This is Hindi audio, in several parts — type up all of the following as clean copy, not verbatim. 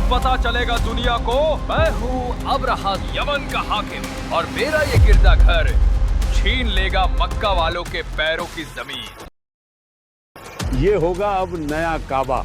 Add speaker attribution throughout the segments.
Speaker 1: पता चलेगा दुनिया को मैं हूँ अब्राहा, यमन का हाकिम, और मेरा ये गिरजाघर छीन लेगा मक्का वालों के पैरों की जमीन।
Speaker 2: ये होगा अब नया काबा।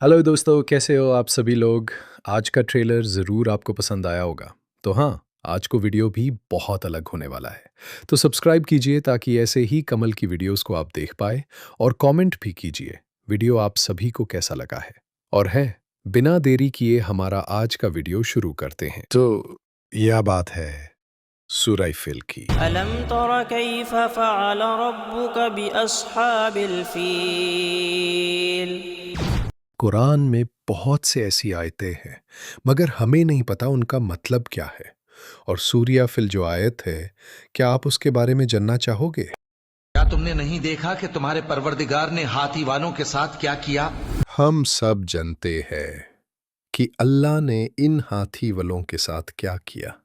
Speaker 3: हेलो दोस्तों, कैसे हो आप सभी लोग। आज का ट्रेलर ज़रूर आपको पसंद आया होगा। तो हाँ, आज को वीडियो भी बहुत अलग होने वाला है। तो सब्सक्राइब कीजिए ताकि ऐसे ही कमल की वीडियोस को आप देख पाए, और कमेंट भी कीजिए वीडियो आप सभी को कैसा लगा है। और है बिना देरी किए हमारा आज का वीडियो शुरू करते हैं। तो यह बात है सूरह फिल की।
Speaker 4: अलम तरा कैफ फ़अल रब्बुक बिअस्हाबिल फील।
Speaker 3: कुरान में बहुत से ऐसी आयतें हैं, मगर हमें नहीं पता उनका मतलब क्या है। और सूरह फिल जो आयत है, क्या आप उसके बारे में जानना चाहोगे?
Speaker 5: क्या तुमने नहीं देखा कि तुम्हारे परवरदिगार ने हाथी वालों के साथ क्या किया?
Speaker 3: हम सब जानते हैं कि अल्लाह ने इन हाथी वालों के साथ क्या किया,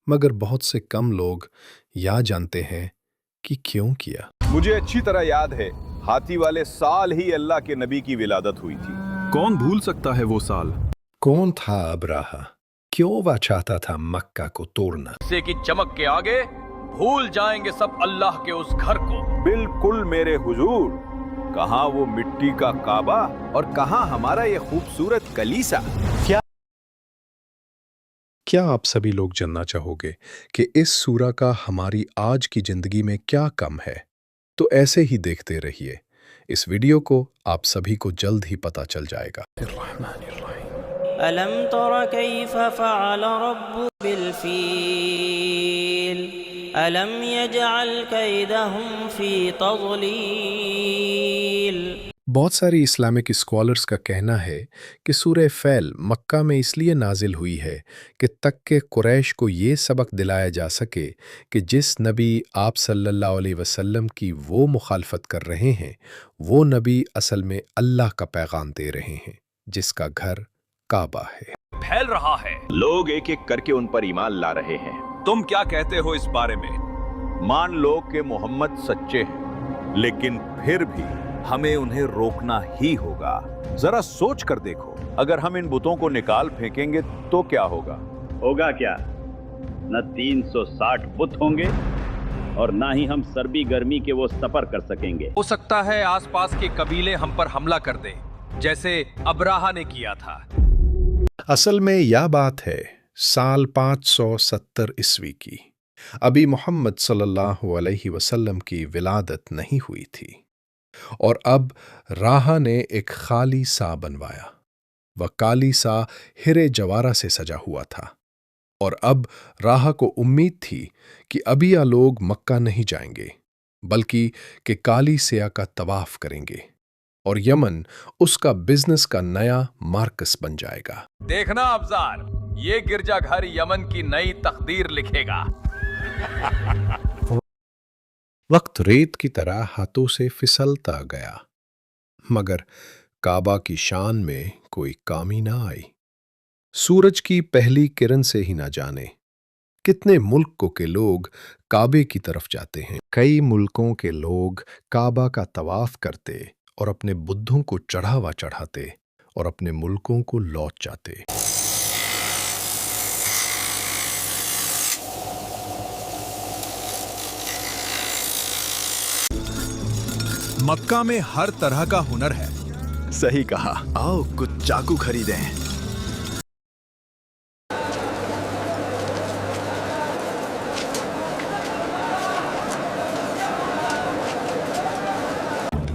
Speaker 3: मगर बहुत से कम लोग यह जानते हैं कि क्यों किया।
Speaker 2: मुझे अच्छी तरह याद है, हाथी वाले साल ही अल्लाह के नबी की विलादत हुई थी।
Speaker 6: कौन भूल सकता है वो साल?
Speaker 3: कौन था अब्राहा? क्यों वह चाहता था मक्का को तोड़ना?
Speaker 1: से की चमक के आगे भूल जाएंगे सब अल्लाह के उस घर को।
Speaker 2: बिल्कुल मेरे हुजूर, कहाँ वो मिट्टी का काबा और कहाँ हमारा ये खूबसूरत कलीसा।
Speaker 3: क्या आप सभी लोग जानना चाहोगे कि इस सूरा का हमारी आज की जिंदगी में क्या कम है? तो ऐसे ही देखते रहिए इस वीडियो को, आप सभी को जल्द ही पता चल जाएगा।
Speaker 4: अलम तरा कैफ फ़अल रब्बुक बिल फील। अलम यजअल कैदहुम फी तज़लील।
Speaker 3: बहुत सारी इस्लामिक स्कॉलर्स का कहना है कि सूरह फैल मक्का में इसलिए नाजिल हुई है कि तक के कुरैश को ये सबक दिलाया जा सके कि जिस नबी आप सल्लल्लाहु अलैहि वसल्लम की वो मुखालफत कर रहे हैं, वो नबी असल में अल्लाह का पैगाम दे रहे हैं, जिसका घर काबा है।
Speaker 1: फैल रहा है,
Speaker 2: लोग एक एक करके उन पर ईमान ला रहे हैं।
Speaker 1: तुम क्या कहते हो इस बारे में?
Speaker 2: मान लो कि मोहम्मद सच्चे हैं, लेकिन फिर भी हमें उन्हें रोकना ही होगा। जरा सोच कर देखो, अगर हम इन बुतों को निकाल फेंकेंगे तो क्या होगा?
Speaker 7: होगा क्या? न 360 बुत होंगे और ना ही हम सर्दी गर्मी के वो सफर कर सकेंगे।
Speaker 1: हो सकता है आसपास के कबीले हम पर हमला कर दें, जैसे अब्राहा ने किया था।
Speaker 3: असल में यह बात है साल 570 ईस्वी की। अभी मोहम्मद सल्लल्लाहु अलैहि वसल्लम की विलादत नहीं हुई थी, और अब राहा ने एक खाली सा बनवाया। वह काली सा हिरे जवारा से सजा हुआ था, और अब राहा को उम्मीद थी कि अभी यह लोग मक्का नहीं जाएंगे, बल्कि कि काली सिया का तवाफ करेंगे, और यमन उसका बिजनेस का नया मार्कस बन जाएगा।
Speaker 1: देखना अब्जार, ये गिरजाघर यमन की नई तकदीर लिखेगा।
Speaker 3: वक्त रेत की तरह हाथों से फिसलता गया, मगर काबा की शान में कोई कमी ना आई। सूरज की पहली किरण से ही ना जाने कितने मुल्कों के लोग काबे की तरफ जाते हैं। कई मुल्कों के लोग काबा का तवाफ करते और अपने बुद्धों को चढ़ावा चढ़ाते और अपने मुल्कों को लौट जाते।
Speaker 6: मक्का में हर तरह का हुनर है।
Speaker 8: सही कहा। आओ कुछ चाकू खरीदें।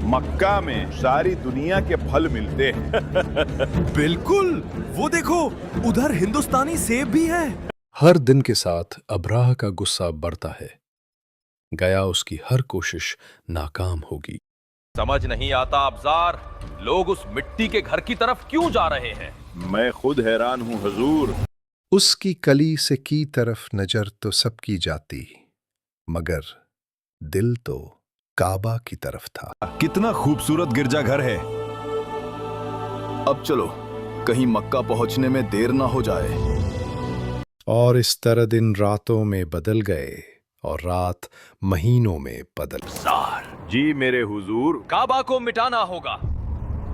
Speaker 2: मक्का में सारी दुनिया के फल मिलते हैं।
Speaker 6: बिल्कुल, वो देखो उधर हिंदुस्तानी सेब भी है।
Speaker 3: हर दिन के साथ अब्राह का गुस्सा बढ़ता है। गया उसकी हर कोशिश नाकाम होगी।
Speaker 1: समझ नहीं आता अब्जार, लोग उस मिट्टी के घर की तरफ क्यों जा रहे हैं?
Speaker 2: मैं खुद हैरान हूँ हुजूर।
Speaker 3: उसकी कली से की तरफ नजर तो सबकी जाती, मगर दिल तो काबा की तरफ था।
Speaker 8: कितना खूबसूरत गिरजाघर है। अब चलो, कहीं मक्का पहुंचने में देर ना हो जाए।
Speaker 3: और इस तरह दिन रातों में बदल गए और रात महीनों में बदल।
Speaker 2: जी मेरे हुजूर।
Speaker 1: काबा को मिटाना होगा।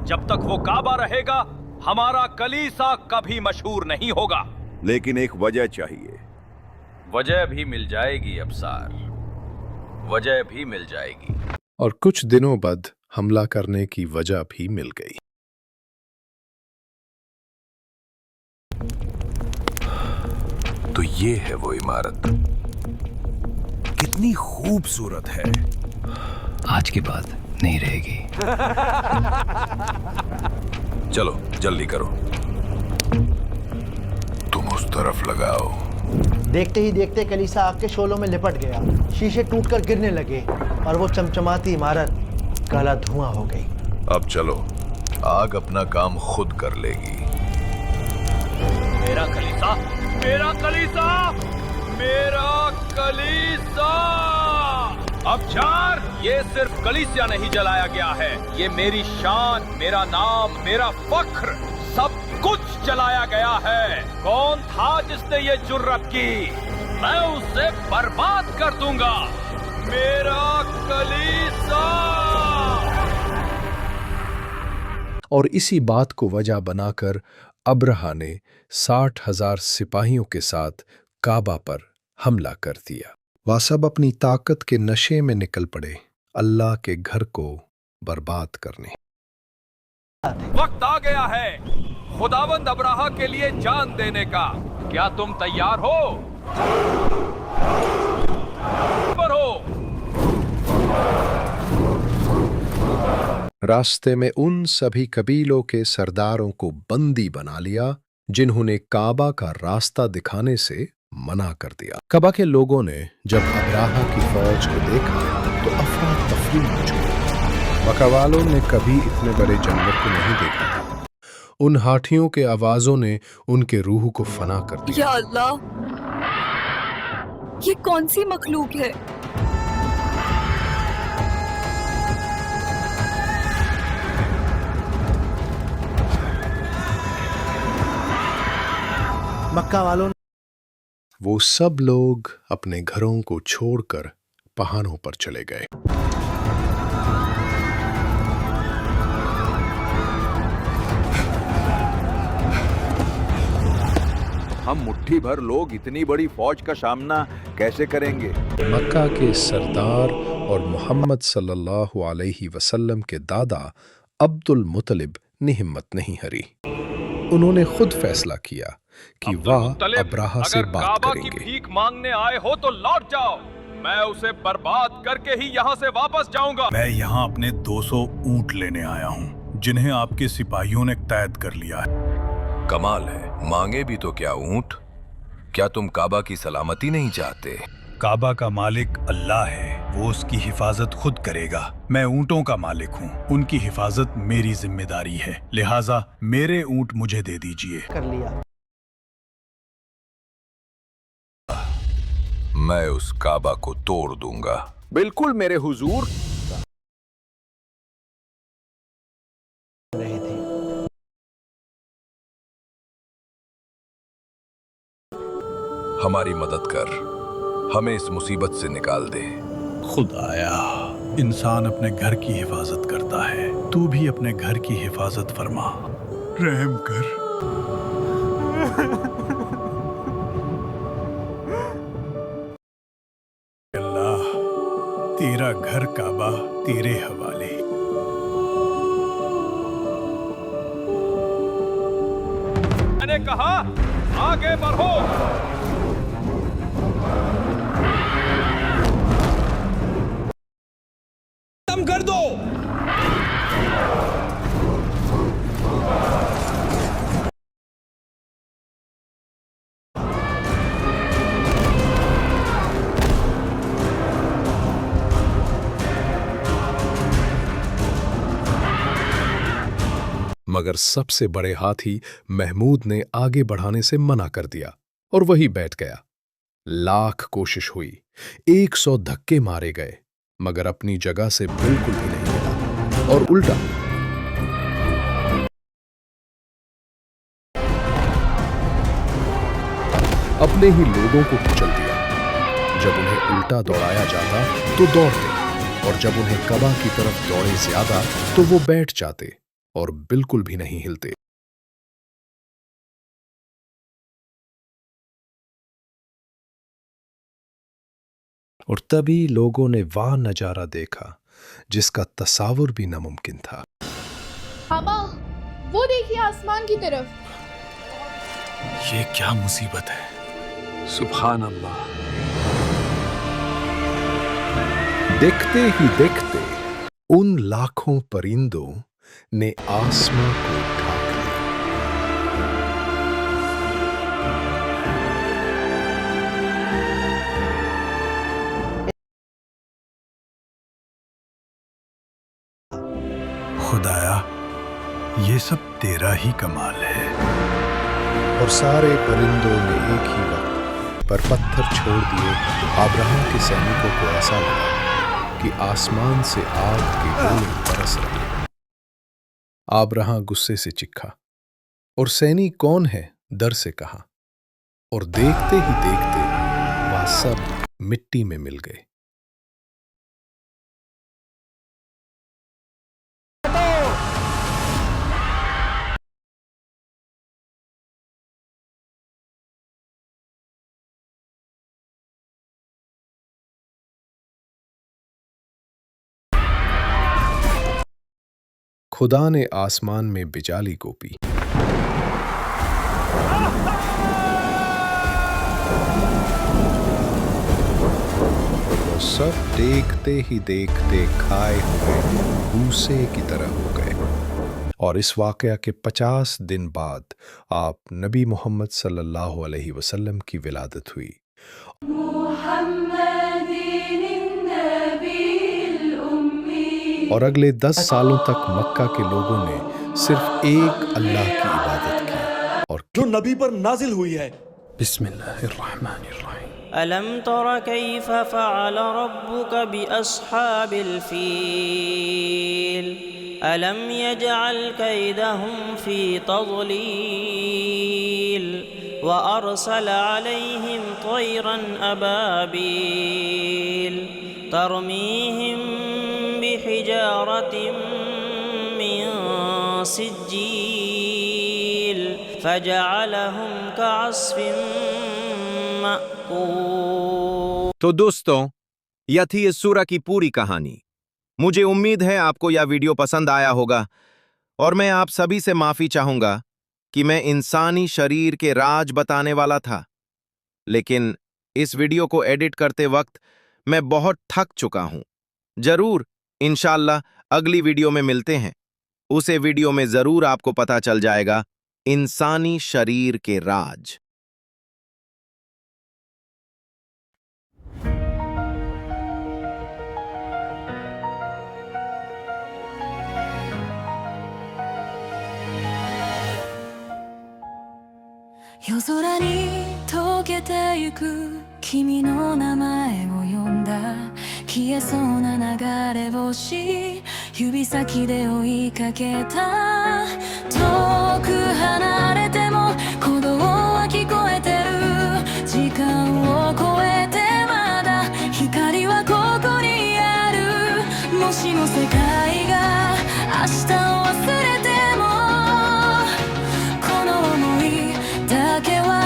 Speaker 1: जब तक वो काबा रहेगा, हमारा कलीसा कभी मशहूर नहीं होगा।
Speaker 2: लेकिन एक वजह चाहिए।
Speaker 1: वजह भी मिल जाएगी अबसार, वजह भी मिल जाएगी।
Speaker 3: और कुछ दिनों बाद हमला करने की वजह भी मिल गई।
Speaker 8: तो ये है वो इमारत। कितनी खूबसूरत है।
Speaker 9: आज के बाद नहीं रहेगी।
Speaker 8: चलो जल्दी करो। तुम उस तरफ लगाओ।
Speaker 10: देखते ही देखते कलीसा आग के शोलों में लिपट गया। शीशे टूटकर गिरने लगे और वो चमचमाती इमारत काला धुआं हो गई।
Speaker 8: अब चलो, आग अपना काम खुद कर लेगी।
Speaker 1: मेरा कलीसा, मेरा कलीसा, मेरा कलीसा। अबशार, ये सिर्फ कलीसिया नहीं जलाया गया है, ये मेरी शान, मेरा नाम, मेरा फख्र, सब कुछ जलाया गया है। कौन था जिसने ये जुर्रत की? मैं उसे बर्बाद कर दूंगा। मेरा कलीसा।
Speaker 3: और इसी बात को वजह बनाकर अब्रहा ने 60,000 सिपाहियों के साथ काबा पर हमला कर दिया। वह सब अपनी ताकत के नशे में निकल पड़े अल्लाह के घर को बर्बाद करने।
Speaker 1: वक्त आ गया है खुदावंद अब्राहा के लिए जान देने का। क्या तुम तैयार हो? पर हो।
Speaker 3: रास्ते में उन सभी कबीलों के सरदारों को बंदी बना लिया जिन्होंने काबा का रास्ता दिखाने से मना कर दिया। काबा के लोगों ने जब अब्राहा की फौज को देखा तो अफरा तफरी मच गई। मक्का वालों ने कभी इतने बड़े जानवर को नहीं देखा था। उन हाथियों के आवाजों ने उनके रूह को फना कर दिया।
Speaker 11: या अल्लाह, ये कौन सी मखलूक है?
Speaker 10: मक्का वालों ने
Speaker 3: वो सब लोग अपने घरों को छोड़कर पहाड़ों पर चले गए।
Speaker 2: हम मुट्ठी भर लोग इतनी बड़ी फौज का सामना कैसे करेंगे?
Speaker 3: मक्का के सरदार और मोहम्मद सल्लल्लाहु अलैहि वसल्लम के दादा अब्दुल मुतलिब ने हिम्मत नहीं हारी। उन्होंने खुद फैसला किया कि वह अब्राहा से बात करेंगे।
Speaker 1: भीख मांगने आए हो तो लौट जाओ, मैं उसे बर्बाद करके ही यहाँ से वापस जाऊंगा।
Speaker 12: मैं यहाँ अपने 200 ऊंट लेने आया हूँ जिन्हें आपके सिपाहियों ने कैद कर लिया है।
Speaker 8: कमाल है, मांगे भी तो क्या ऊंट? क्या तुम काबा की सलामती नहीं चाहते?
Speaker 12: काबा का मालिक अल्लाह है, वो उसकी हिफाजत खुद करेगा। मैं ऊंटों का मालिक हूँ, उनकी हिफाजत मेरी जिम्मेदारी है, लिहाजा मेरे ऊंट मुझे दे दीजिए।
Speaker 10: कर लिया।
Speaker 8: मैं उस काबा को तोड़ दूंगा।
Speaker 2: बिल्कुल मेरे हुजूर।
Speaker 10: रहे थे।
Speaker 8: हमारी मदद कर, हमें इस मुसीबत से निकाल दे।
Speaker 12: खुदाया, इंसान अपने घर की हिफाजत करता है, तू भी अपने घर की हिफाजत फरमा, रहम कर। अल्लाह, तेरा घर काबा तेरे हवाले।
Speaker 1: मैंने कहा आगे बढ़ो। खत्म कर दो।
Speaker 3: मगर सबसे बड़े हाथी महमूद ने आगे बढ़ाने से मना कर दिया और वही बैठ गया। लाख कोशिश हुई, 100 धक्के मारे गए, मगर अपनी जगह से बिल्कुल भी नहीं हिला और उल्टा अपने ही लोगों को कुचल दिया। जब उन्हें उल्टा दौड़ाया जाता तो दौड़ते, और जब उन्हें कबा की तरफ दौड़े ज्यादा तो वो बैठ जाते और बिल्कुल भी नहीं हिलते। और तभी लोगों ने वह नजारा देखा जिसका तस्वार भी नामुमकिन था।
Speaker 11: पापा, वो देखिए आसमान की तरफ।
Speaker 12: ये क्या मुसीबत है।
Speaker 3: सुभान अल्लाह। देखते ही देखते उन लाखों परिंदों ने आसमां को ढाक लिया।
Speaker 12: खुदाया, ये सब तेरा ही कमाल है।
Speaker 3: और सारे परिंदों ने एक ही वक्त पर पत्थर छोड़ दिए। अब्राहम के सैनिकों को ऐसा लगा कि आसमान से आग के गोले बरस रहे हैं। अब्राहम गुस्से से चिल्लाया और सैनिक कौन है डर से कहा, और देखते ही देखते वह सब मिट्टी में मिल गए। खुदा ने आसमान में बिजाली गोपी। वो सब देखते ही देखते खाए हुए भूसे की तरह हो गए। और इस वाकया के 50 दिन बाद आप नबी मोहम्मद सल्लल्लाहु अलैहि वसल्लम की विलादत हुई। और अगले 10 सालों तक मक्का के लोगों ने सिर्फ एक अल्लाह की इबादत की और
Speaker 6: जो नबी पर नाजिल हुई है।
Speaker 12: बिस्मिल्लाहिर्रहमानिर्रहीम।
Speaker 4: अलम तरा कैफ फ़अल रब्बुक बिअस्हाबिल फ़ील अलम यजअल कैदहुम फ़ी तज़लील व अरसल अलैहिम तयरन अबाबील तरमीहिम बिहिजारतिम मिन सिज्जील फजअलहुम कअस्फिन मअकूल।
Speaker 13: तो दोस्तों, यह थी इस सूरा की पूरी कहानी। मुझे उम्मीद है आपको यह वीडियो पसंद आया होगा और मैं आप सभी से माफी चाहूंगा कि मैं इंसानी शरीर के राज बताने वाला था, लेकिन इस वीडियो को एडिट करते वक्त मैं बहुत थक चुका हूं। जरूर इंशाअल्लाह अगली वीडियो में मिलते हैं। उसे वीडियो में जरूर आपको पता चल जाएगा इंसानी शरीर के राज।
Speaker 14: 夜空に溶けてゆく君の名前を呼んだ消えそうな流れ星指先で追いかけた遠く離れても鼓動は聞こえてる時間を超えてまだ光はここにあるもしも世界が明日を忘れてもこの想いだけは